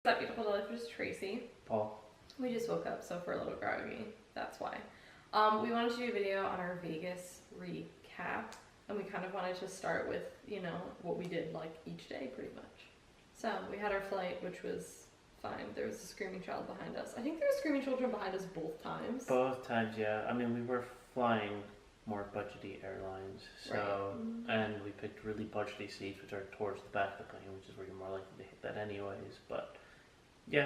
What's up, beautiful Jellyfish? Tracy. Paul. We just woke up, so if we're a little groggy, that's why. We wanted to do a video on our Vegas recap, and we kind of wanted to start with, you know, what we did like each day pretty much. So we had our flight, which was fine. There was a screaming child behind us. I think there were screaming children behind us both times. Both times, yeah. I mean, we were flying more budgety airlines, so and we picked really budgety seats, which are towards the back of the plane, which is where you're more likely to hit that anyways. But yeah,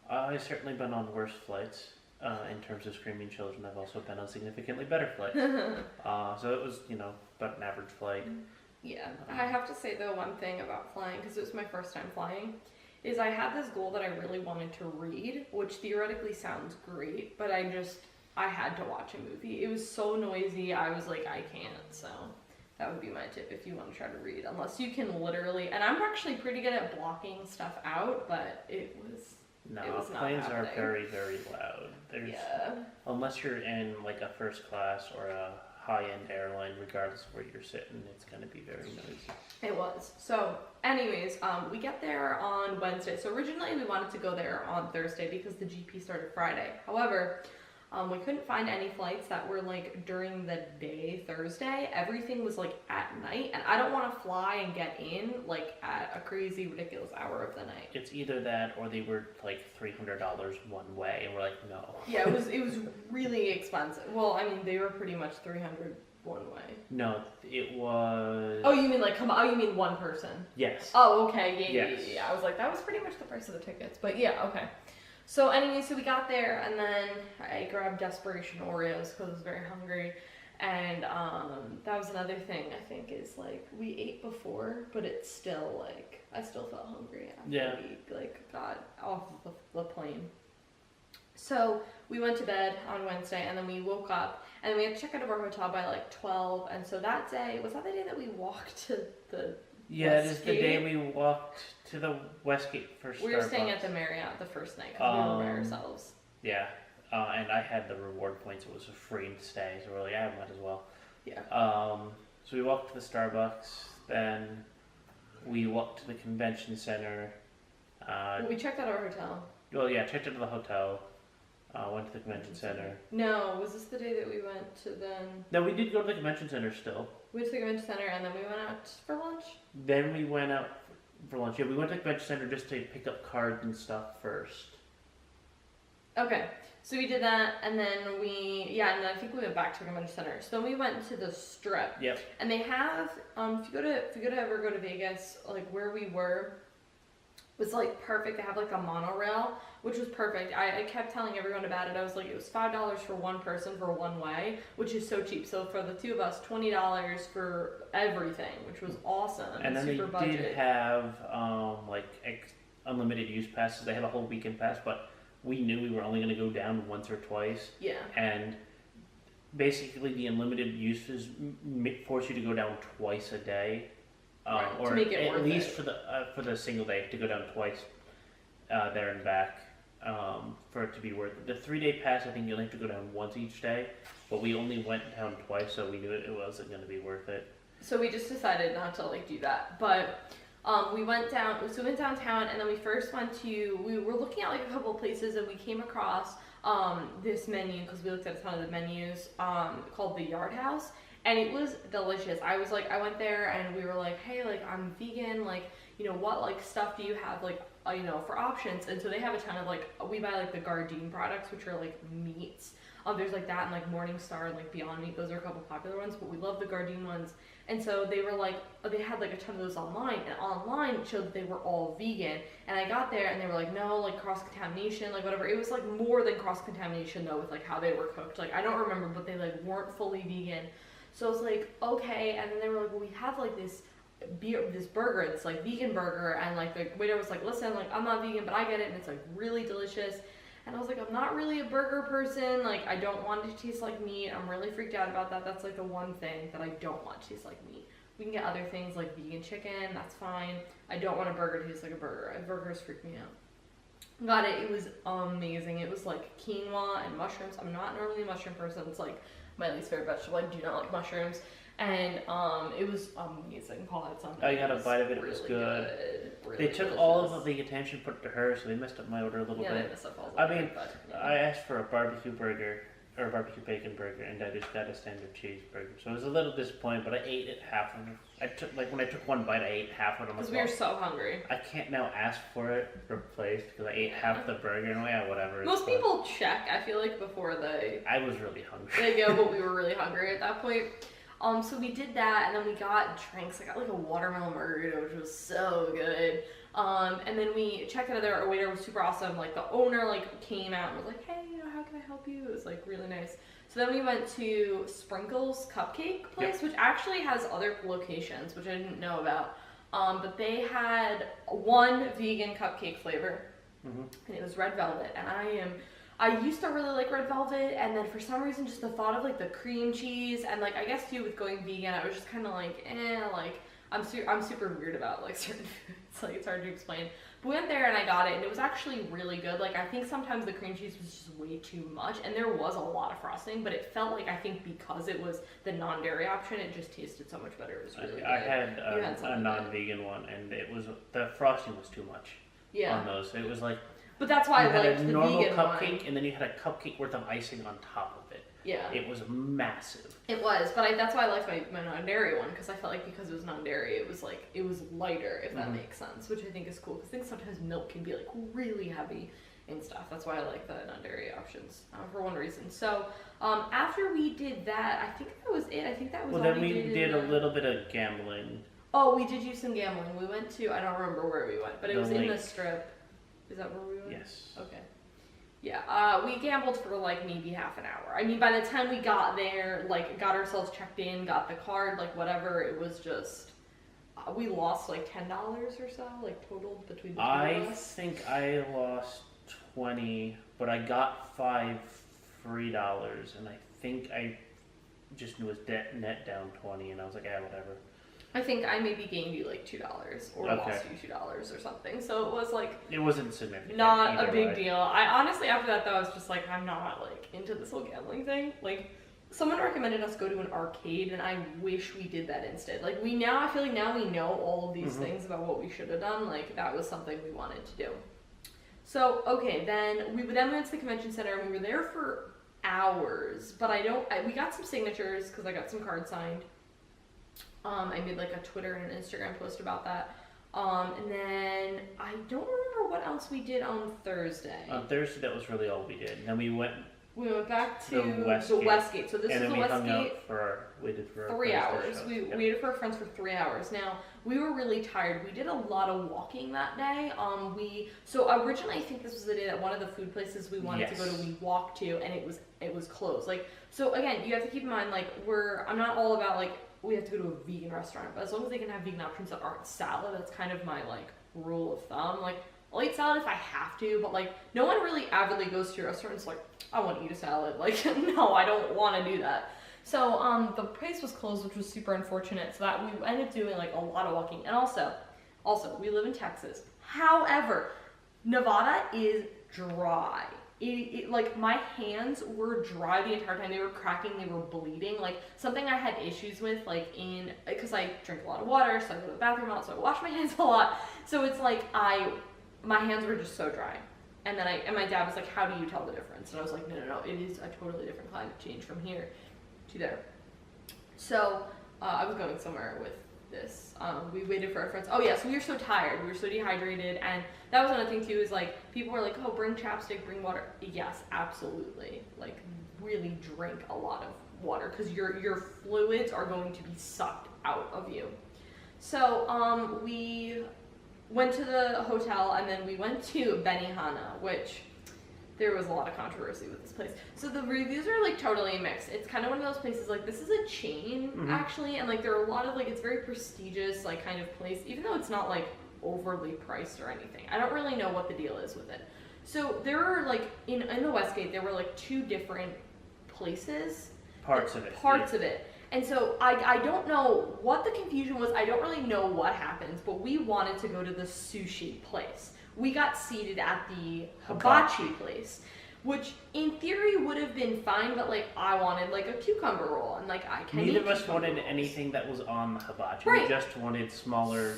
I've certainly been on worse flights in terms of screaming children. I've also been on significantly better flights. So it was, you know, about an average flight. Yeah, I have to say though, one thing about flying, because it was my first time flying, is I had this goal that I really wanted to read, which theoretically sounds great, but I had to watch a movie. It was so noisy, I was like, I can't, so that would be my tip if you want to try to read, unless you can literally, and I'm actually pretty good at blocking stuff out, but it was planes are very, very loud. Unless you're in like a first class or a high-end airline, regardless of where you're sitting, it's going to be very noisy. It was. So anyways, we get there on Wednesday. So originally we wanted to go there on Thursday because the GP started Friday. However, we couldn't find any flights that were like during the day Thursday. Everything was like at night, and I don't want to fly and get in like at a crazy ridiculous hour of the night. It's either that or they were like $300 one way, and we're like, no. Yeah, it was really expensive. Well, I mean, they were pretty much 300 one way. No, it was. Oh, you mean like come on? Oh, you mean one person? Yes. Oh, okay. Yes. Yeah. I was like, that was pretty much the price of the tickets, but yeah, okay. So anyway, so we got there, and then I grabbed Desperation Oreos because I was very hungry, and that was another thing I think is like we ate before, but it's still like I still felt hungry after we like got off of the plane. So we went to bed on Wednesday, and then we woke up, and then we had to check out of our hotel by like 12, and so that day, was that the day that we walked to the Yeah, it is the day we walked to the Westgate for Starbucks. We were staying at the Marriott the first night because we were by ourselves. Yeah, and I had the reward points. It was a free stay, so we're like, I might as well. Yeah. So we walked to the Starbucks, then we walked to the convention center. Well, we checked out our hotel. Well, yeah, checked into the hotel. Went to the convention center. No, was this the day that we went to then? No, we did go to the convention center still. We went to the convention center, and then we went out for lunch? Then we went out for lunch. Yeah, we went to the convention center just to pick up cards and stuff first. Okay, so we did that, and then and then I think we went back to the convention center. So then we went to the Strip. Yep. And they have, if you ever go to Vegas, like where we were, was like perfect. They have like a monorail, which was perfect. I kept telling everyone about it. I was like, it was $5 for one person for one way, which is so cheap. So for the two of us, $20 for everything, which was awesome. And then super they budget. did have unlimited use passes. They had a whole weekend pass, but we knew we were only going to go down once or twice. Yeah. And basically, the unlimited uses force you to go down twice a day. Right, or to make it at worth least it. for the single day to go down twice there and back for it to be worth it. The 3-day pass, I think you only have to go down once each day, but we only went down twice, so we knew it wasn't going to be worth it. So we just decided not to like do that, but we went downtown, and then we first we were looking at like a couple of places, and we came across this menu because we looked at a ton of the menus called the Yard House. And it was delicious. I went there and we were like, hey, like I'm vegan, like, you know, what like stuff do you have like, you know, for options? And so they have a ton of like, we buy like the Gardein products, which are like meats. There's like that and like Morningstar and like Beyond Meat. Those are a couple popular ones, but we love the Gardein ones. And so they were like, they had like a ton of those online, and online it showed that they were all vegan. And I got there and they were like, no, like cross-contamination, like whatever. It was like more than cross-contamination though, with like how they were cooked. Like I don't remember, but they like weren't fully vegan. So I was like, okay, and then they were like, well, we have like this burger, it's like vegan burger, and like the waiter was like, listen, like I'm not vegan, but I get it, and it's like really delicious. And I was like, I'm not really a burger person, like I don't want it to taste like meat. I'm really freaked out about that. That's like the one thing that I don't want to taste like meat. We can get other things like vegan chicken, that's fine. I don't want a burger to taste like a burger. Burgers freak me out. Got it, it was amazing. It was like quinoa and mushrooms. I'm not normally a mushroom person. It's like my least favorite vegetable. I do not like mushrooms. and it was amazing. Paul had some. I got a bite of it. It was really good. Really They took delicious. all of the attention put to her, so they messed up my order a little Yeah, bit. they messed up Paul's I order, mean, but, yeah. I asked for a barbecue burger or a barbecue bacon burger, and I just got a standard cheeseburger. So I was a little disappointed, but I ate it half of it. I took when I took one bite, I ate half of it. Because we were so hungry. I can't now ask for it replaced because I ate half the burger, and yeah, whatever. Most people check, I feel like, before I was really hungry. they go, but we were really hungry at that point. So we did that, and then we got drinks. I got like a watermelon margarita, which was so good. And then we checked out our waiter was super awesome. Like the owner like came out and was like, hey, how can I help you? It was like really nice. So then we went to Sprinkles Cupcake Place, which actually has other locations, which I didn't know about. But they had one vegan cupcake flavor, and it was red velvet. And I used to really like red velvet, and then for some reason, just the thought of like the cream cheese and like I guess too with going vegan, I was just kind of like, like I'm super weird about like certain foods. Like it's hard to explain. But we went there and I got it, and it was actually really good. Like I think sometimes the cream cheese was just way too much, and there was a lot of frosting, but it felt like I think because it was the non-dairy option, it just tasted so much better. It was really good. I had a non-vegan one, and it was the frosting was too much. Yeah. On those, it was like. But that's why I liked the normal vegan cupcake, one. and then you had a cupcake worth of icing on top of it. Yeah. It was massive. It was, but that's why I liked my non-dairy one, because I felt like because it was non-dairy, it was lighter, if that makes sense, which I think is cool, because I think sometimes milk can be like really heavy and stuff. That's why I like the non-dairy options for one reason. So after we did that, I think that was it. I think that was all then we did a little bit of gambling. Oh, we did use some gambling. We went to, I don't remember where we went, but it was lake. in the Strip. Is that where we went? Yes. Okay. Yeah, we gambled for like maybe half an hour. I mean, by the time we got there, like got ourselves checked in, got the card, like whatever, it was just, we lost like $10 or so, like total between the two of us. I think I lost 20, but I got $5 free, and I think I just was net down 20, and I was like, whatever. I think I maybe gained you like $2 or lost you $2 or something. So it was like it wasn't significant. Not a big deal. I honestly after that though I was just like I'm not like into this whole gambling thing. Like someone recommended us go to an arcade and I wish we did that instead. Like I feel like now we know all of these things about what we should have done. Like that was something we wanted to do. So okay, then we went to the convention center and we were there for hours. But we got some signatures because I got some cards signed. I made like a Twitter and an Instagram post about that. And then I don't remember what else we did on Thursday. On Thursday, that was really all we did. And then we went back to the Westgate. So this is the Westgate. Waited for 3 hours. We waited for our friends for 3 hours. Now, we were really tired. We did a lot of walking that day. So originally I think this was the day that one of the food places we wanted to go to, we walked to, and it was closed. Like, so again, you have to keep in mind, like, I'm not all about like we have to go to a vegan restaurant, but as long as they can have vegan options that aren't salad, that's kind of my like rule of thumb. Like I'll eat salad if I have to, but like no one really avidly goes to your restaurant and is like, I want to eat a salad. Like no, I don't want to do that. So the place was closed, which was super unfortunate. So that we ended up doing like a lot of walking. And also we live in Texas. However, Nevada is dry. Like my hands were dry the entire time. They were cracking, they were bleeding. Like something I had issues with, like because I drink a lot of water, so I go to the bathroom a lot, so I wash my hands a lot. So it's like my hands were just so dry. And then my dad was like, how do you tell the difference? And I was like, no, it is a totally different climate change from here to there. So I was going somewhere with this. We waited for our friends. Oh yeah, so we were so tired, we were so dehydrated, and that was another thing too, is like people were like, oh, bring chapstick, bring water. Yes, absolutely. Like really drink a lot of water because your fluids are going to be sucked out of you. So we went to the hotel and then we went to Benihana, which there was a lot of controversy with this place. So the reviews are like totally mixed. It's kind of one of those places like this is a chain actually, and like there are a lot of like it's very prestigious like kind of place, even though it's not like overly priced or anything. I don't really know what the deal is with it. So there are like in the Westgate there were like 2 different places. Parts of it. And so I don't know what the confusion was. I don't really know what happened, but we wanted to go to the sushi place. We got seated at the hibachi place. which in theory would have been fine, but like I wanted like a cucumber roll, and like I can't. Neither of us wanted anything that was on the hibachi. Right. We just wanted smaller.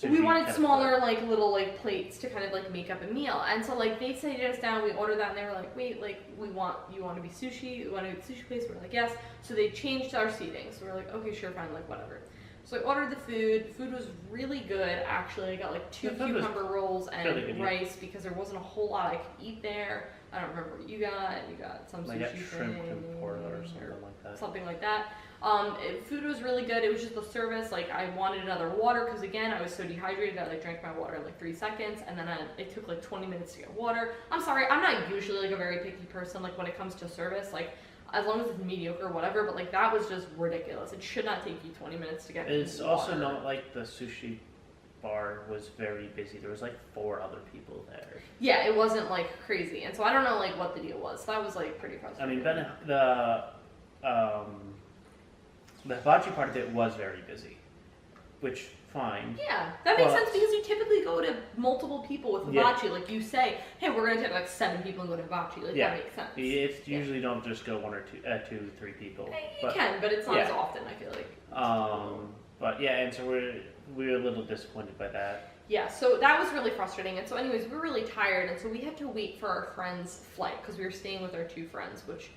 We wanted smaller, like little like plates to kind of like make up a meal, and so like they sat us down. We ordered that, and they were like, "Wait, like you want to be sushi? You want to be sushi place?" We're like, "Yes." So they changed our seating. So we're like, "Okay, sure, fine, like whatever." So I ordered the food. Food was really good, actually. I got like 2 cucumber rolls and really rice because there wasn't a whole lot I could eat there. I don't remember what you got. You got some sushi shrimp thing, tempura or something like that. Something like that. Food was really good. It was just the service. Like I wanted another water because again I was so dehydrated. I like drank my water in like 3 seconds, and then it took like 20 minutes to get water. I'm sorry, I'm not usually like a very picky person. Like when it comes to service, like as long as it's mediocre or whatever. But like that was just ridiculous. It should not take you 20 minutes to get. It's also not like the sushi bar was very busy. There was like 4 other people there. Yeah, it wasn't like crazy, and so I don't know like what the deal was. So that was like pretty frustrating. I mean, the hibachi part of it was very busy, which fine. Yeah, that makes sense because you typically go to multiple people with hibachi. Yeah. Like you say, hey, we're gonna take like 7 people and go to hibachi. Like that makes sense. It's usually don't just go 1 or 2, 3 people. You can, but it's not as often. I feel like. But yeah, and so we're a little disappointed by that. Yeah, so that was really frustrating. And so, anyways, we were really tired, and so we had to wait for our friend's flight because we were staying with our 2 friends, which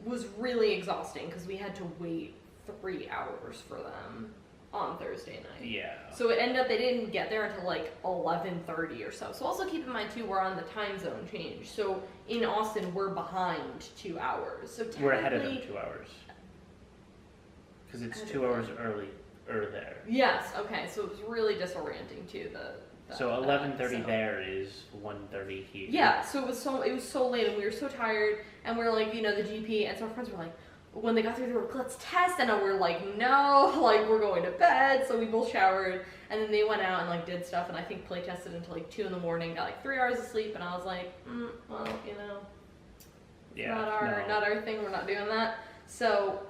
was really exhausting because we had to wait 3 hours for them on Thursday night. Yeah. So it ended up they didn't get there until like 11:30 or so. So also keep in mind too, we're on the time zone change. So in Austin, we're behind 2 hours. So we're ahead of them 2 hours because it's 2 hours earlier there. Yes. Okay. So it was really disorienting too. So 11:30 there is 1:30 here. Yeah. So it was so late, and we were so tired, and we're like, the GP, and so our friends were like, when they got through, they were like, let's test, and we're like, no, like we're going to bed. So we both showered, and then they went out and like did stuff, and I think play tested until like 2 a.m, got like 3 hours of sleep, and I was like, well, not our thing. We're not doing that. So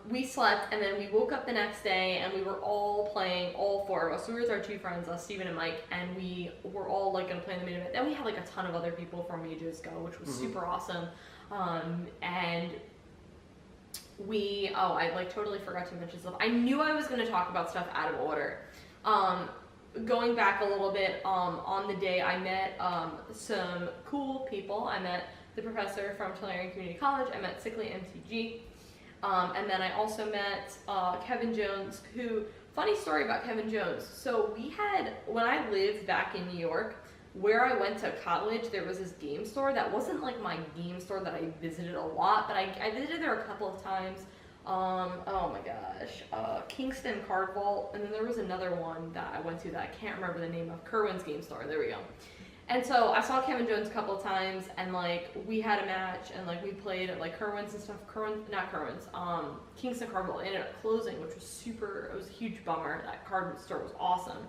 we slept, and then we woke up the next day, and we were all playing, all 4 of us. So we were with our 2 friends, Steven and Mike, and we were all like gonna play in the main event. Then we had like a ton of other people from ages go, which was super awesome. And I like totally forgot to mention stuff. I knew I was going to talk about stuff out of order. Going back a little bit, on the day I met some cool people. I met the professor from Tulare Community College. I met Sickly MCG. And then I also met Kevin Jones, who, funny story about Kevin Jones. So when I lived back in New York, where I went to college, there was this game store that wasn't like my game store that I visited a lot, but I visited there a couple of times. Oh my gosh, Kingston Card Vault, and then there was another one that I went to that I can't remember the name of. Kerwin's Game Store, there we go. And so I saw Kevin Jones a couple of times, and like we had a match, and like we played at like Kerwin's and stuff. Kingston Card Vault ended up closing, which was it was a huge bummer. That card store was awesome.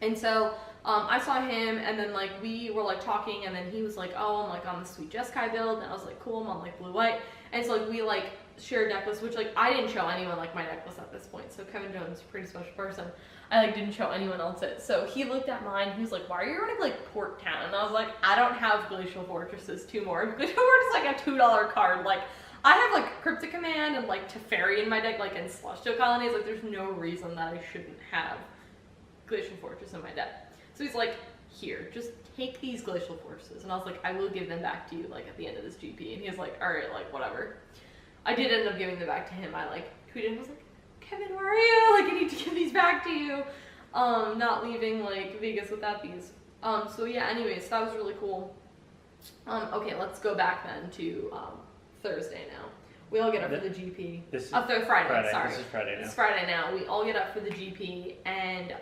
And so I saw him, and then like we were like talking, and then he was like, "Oh, I'm like on the Sweet Jeskai build," and I was like, "Cool, I'm on like blue white." And so like we like shared necklace, which like I didn't show anyone like my necklace at this point. So Kevin Jones, pretty special person. I like didn't show anyone else it. So he looked at mine. He was like, "Why are you running like Port Town?" And I was like, "I don't have Glacial Fortresses 2 more. Glacial Fortress is like a $2 card. Like I have like Cryptic Command and like Teferi in my deck, like in Celestial Colonies. Like there's no reason that I shouldn't have Glacial Fortress in my deck." So he's like, "Here, just take these Glacial Fortresses." And I was like, "I will give them back to you like at the end of this GP." And he was like, "All right, like whatever." I did end up giving them back to him. I like tweeted and was like, "Kevin, where are you? Like I need to give these back to you. Not leaving like Vegas without these." So yeah, anyways, that was really cool. Okay, let's go back then to Thursday now. We all get up for the GP. This is Friday, sorry. This is Friday now. It's Friday now. We all get up for the GP, and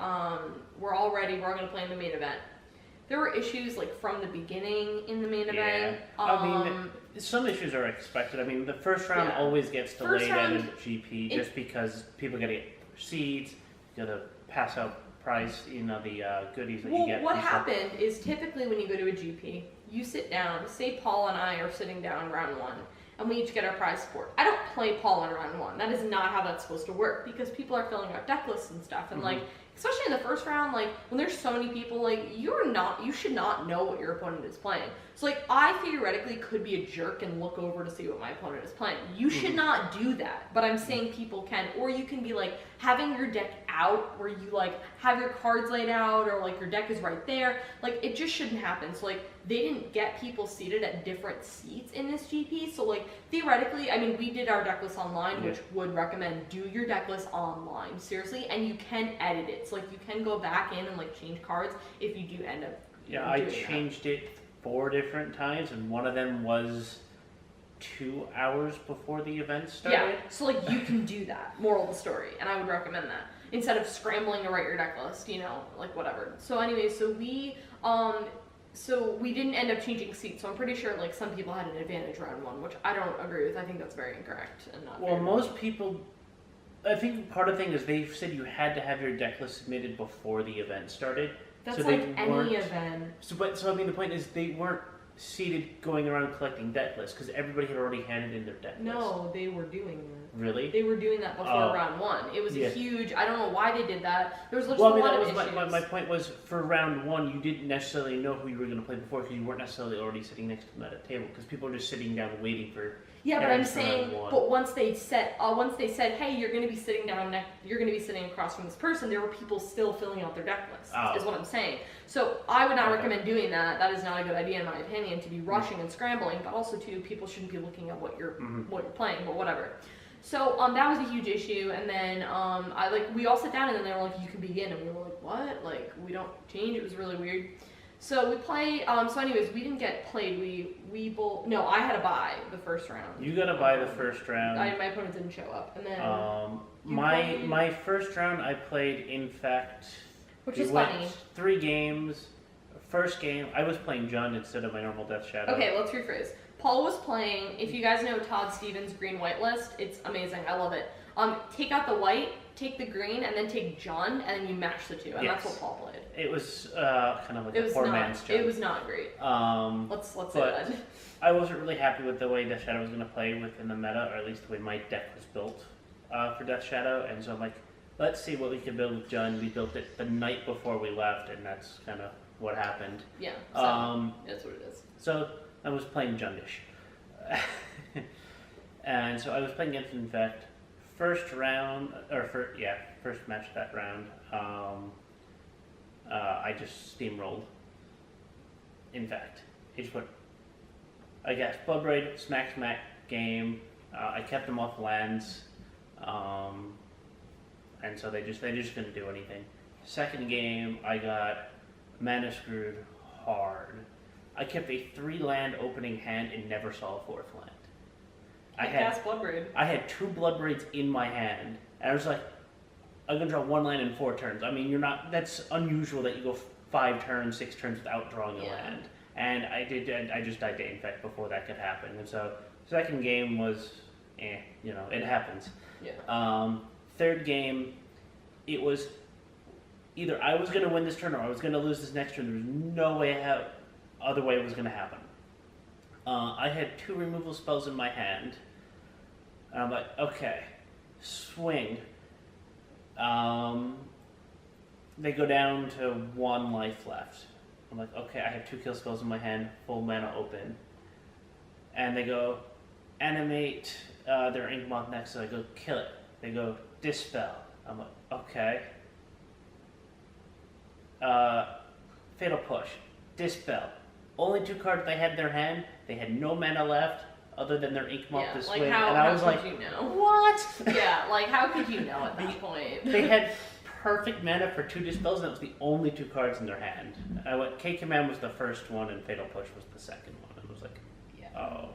we're all ready. We're all going to play in the main event. There were issues like from the beginning in the main event. I mean, some issues are expected. I mean, the first round always gets delayed at a GP just because people got to get seeds, you got to pass out prize, the goodies that you get. What happened is typically when you go to a GP, you sit down. Say Paul and I are sitting down round 1. And we each get our prize support. I don't play Paul in round 1. That is not how that's supposed to work because people are filling out deck lists and stuff. And like, especially in the first round, like when there's so many people, like you should not know what your opponent is playing. So like I theoretically could be a jerk and look over to see what my opponent is playing. You should not do that, but I'm saying people can. Or you can be like having your deck out where you like have your cards laid out, or like your deck is right there. Like it just shouldn't happen. So like they didn't get people seated at different seats in this GP. So like theoretically, I mean, we did our deck list online, which would recommend do your deck list online, seriously, and you can edit it. So like you can go back in and like change cards if you do end up. Yeah, I changed it 4 different times, and one of them was 2 hours before the event started. Yeah, so like you can do that, moral of the story, and I would recommend that instead of scrambling to write your deck list, you know, like whatever. So anyway, so we didn't end up changing seats, so I'm pretty sure like some people had an advantage round 1, which I don't agree with. I think that's very incorrect and not well, fair. Most people, I think part of the thing is they said you had to have your deck list submitted before the event started. That's so like any event. So I mean, the point is they weren't seated going around collecting deck lists because everybody had already handed in their deck list. No, they were doing that. Really? They were doing that before round 1. It was a huge. I don't know why they did that. There was a well, I mean, lot that of was issues. my point was for round 1, you didn't necessarily know who you were going to play before because you weren't necessarily already sitting next to them at a table because people were just sitting down waiting for. Yeah, but I'm saying, but once they said, hey, you're going to be sitting down you're going to be sitting across from this person, there were people still filling out their deck lists, is what I'm saying. So I would not recommend doing that. That is not a good idea in my opinion, to be rushing and scrambling, but also too, people shouldn't be looking at what you're playing, but whatever. So that was a huge issue, and then we all sat down, and then they were like, you can begin, and we were like, what? Like, we don't change? It was really weird. So we play. So anyways, we didn't get played. We both. No, I had to buy the first round. You got to buy the first round. My opponent didn't show up, and then. My first round I played, in fact. Which was funny. 3 games. First game I was playing Jund instead of my normal Death Shadow. Okay, let's rephrase. Paul was playing. If you guys know Todd Stevens' green-white list, it's amazing. I love it. Take out the white, take the green, and then take Jund, and then you match the 2, and that's what Paul played. It was kind of like a poor man's Jund. It was not great. Let's say that. I wasn't really happy with the way Death Shadow was going to play within the meta, or at least the way my deck was built for Death Shadow, and so I'm like, let's see what we can build with Jund. We built it the night before we left, and that's kind of what happened. Yeah, so that's what it is. So I was playing Jundish. And so I was playing against Infect. First match that round, I just steamrolled Infect. He just put, I guess, Blood Braid, smack game. I kept them off lands, and so they just couldn't do anything. Second game, I got mana screwed hard. I kept a 3-land opening hand and never saw a 4th land. I had 2 Blood Braids in my hand, and I was like, I'm gonna draw 1 land in 4 turns. I mean, that's unusual that you go 5 turns, 6 turns without drawing a land. And I just died to Infect before that could happen. And so, second game was, it happens. Yeah. Third game, it was either I was gonna win this turn or I was gonna lose this next turn. There was no other way it was gonna happen. I had 2 removal spells in my hand. And I'm like, okay, swing. They go down to 1 life left. I'm like, okay, I have 2 kill spells in my hand, full mana open. And they go, animate their Inkmoth next, so I go, kill it. They go, dispel. I'm like, okay. Fatal Push, dispel. Only 2 cards they had in their hand. They had no mana left other than their Inkmoth to swing. And I was like, you know? What? Yeah, like how could you know at that point? They had perfect mana for 2 dispels, and that was the only 2 cards in their hand. K-Command was the first one, and Fatal Push was the second one. And I was like, oh.